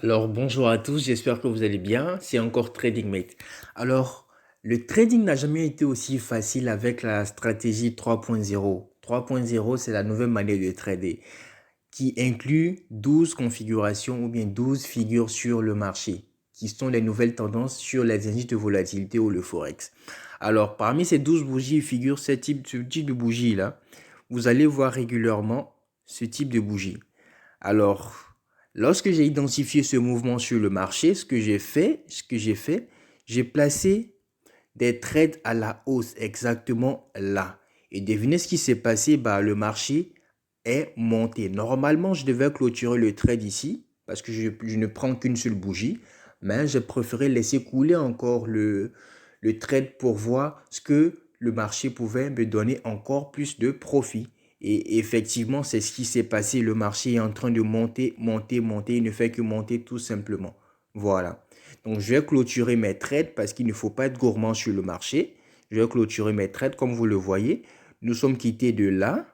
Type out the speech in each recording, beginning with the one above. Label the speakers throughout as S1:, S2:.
S1: Alors, bonjour à tous, j'espère que vous allez bien. C'est encore TradingMate. Alors, le trading n'a jamais été aussi facile avec la stratégie 3.0. 3.0, c'est la nouvelle manière de trader qui inclut 12 configurations ou bien 12 figures sur le marché, qui sont les nouvelles tendances sur les indices de volatilité ou le Forex. Alors, parmi ces 12 bougies figurent ce type de bougie-là. Vous allez voir régulièrement ce type de bougie. Alors, lorsque j'ai identifié ce mouvement sur le marché, ce que j'ai fait, j'ai placé des trades à la hausse exactement là. Et devinez ce qui s'est passé, le marché est monté. Normalement, je devais clôturer le trade ici parce que je ne prends qu'une seule bougie, mais j'ai préféré laisser couler encore le trade pour voir ce que le marché pouvait me donner encore plus de profit. Et effectivement, c'est ce qui s'est passé. Le marché est en train de monter, monter, monter. Il ne fait que monter tout simplement. Voilà. Donc, je vais clôturer mes trades parce qu'il ne faut pas être gourmand sur le marché. Je vais clôturer mes trades comme vous le voyez. Nous sommes quittés de là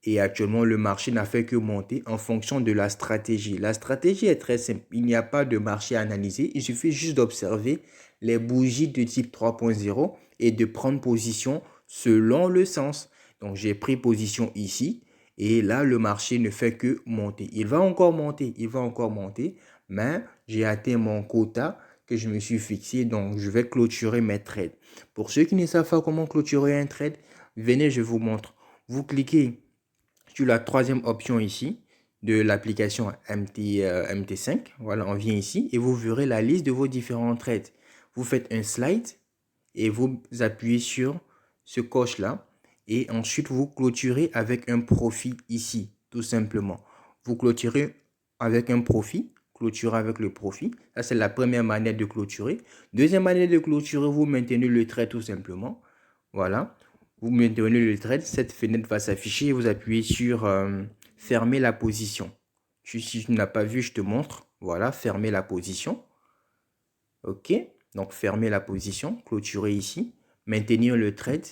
S1: et actuellement, le marché n'a fait que monter en fonction de la stratégie. La stratégie est très simple. Il n'y a pas de marché à analyser. Il suffit juste d'observer les bougies de type 3.0 et de prendre position selon le sens. Donc, j'ai pris position ici et là, le marché ne fait que monter. Il va encore monter, il va encore monter, mais j'ai atteint mon quota que je me suis fixé. Donc, je vais clôturer mes trades. Pour ceux qui ne savent pas comment clôturer un trade, venez, je vous montre. Vous cliquez sur la troisième option ici de l'application MT5. Voilà, on vient ici et vous verrez la liste de vos différents trades. Vous faites un slide et vous appuyez sur ce coche-là et ensuite vous clôturez avec un profit ici, tout simplement. Vous clôturez avec un profit, clôturer avec le profit. Ça, c'est la première manière de clôturer. Deuxième manière de clôturer, vous maintenez le trade tout simplement. Voilà. Vous maintenez le trade, cette fenêtre va s'afficher et vous appuyez sur fermer la position. Si tu n'as pas vu, je te montre. Voilà, fermer la position. OK. Donc, fermer la position, clôturer ici, maintenir le trade,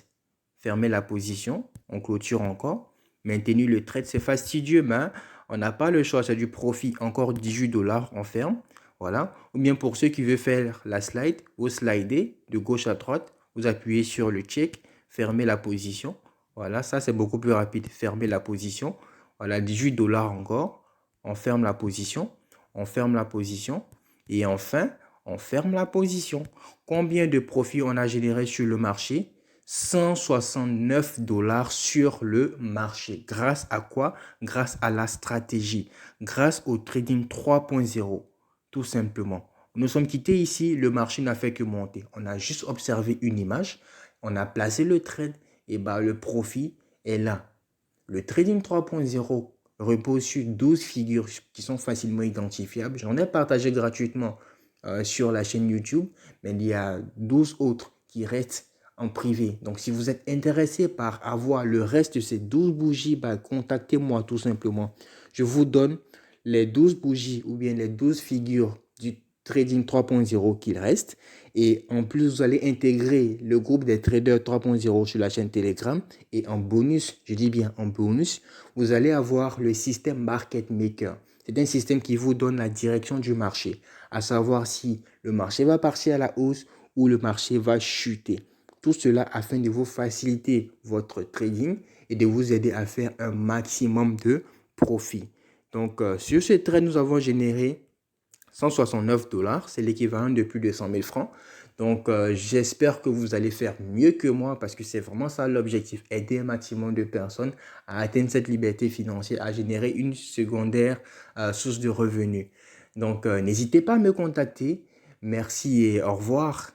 S1: fermer la position, on clôture encore, maintenir le trade. C'est fastidieux, mais on n'a pas le choix, c'est du profit. Encore 18 $, on ferme. Voilà. Ou bien pour ceux qui veulent faire la slide, vous slidez de gauche à droite, vous appuyez sur le check, fermer la position. Voilà, ça c'est beaucoup plus rapide. Fermer la position. Voilà, 18 $ encore. On ferme la position. On ferme la position. Et enfin, on ferme la position. Combien de profit on a généré sur le marché? 169 $ sur le marché. Grâce à quoi? Grâce à la stratégie. Grâce au trading 3.0. Tout simplement. Nous sommes quittés ici, le marché n'a fait que monter. On a juste observé une image, on a placé le trade et le profit est là. Le trading 3.0 repose sur 12 figures qui sont facilement identifiables. J'en ai partagé gratuitement sur la chaîne YouTube, mais il y a 12 autres qui restent en privé. Donc, si vous êtes intéressé par avoir le reste de ces 12 bougies, contactez-moi tout simplement. Je vous donne les 12 bougies ou bien les 12 figures du Trading 3.0 qu'il reste. Et en plus, vous allez intégrer le groupe des traders 3.0 sur la chaîne Telegram. Et en bonus, je dis bien en bonus, vous allez avoir le système Market Maker. C'est un système qui vous donne la direction du marché, à savoir si le marché va partir à la hausse ou le marché va chuter. Tout cela afin de vous faciliter votre trading et de vous aider à faire un maximum de profit. Donc, sur ce trade, nous avons généré 169 $, c'est l'équivalent de plus de 100 000 francs. Donc, j'espère que vous allez faire mieux que moi parce que c'est vraiment ça l'objectif, aider un maximum de personnes à atteindre cette liberté financière, à générer une secondaire source de revenus. Donc, n'hésitez pas à me contacter. Merci et au revoir.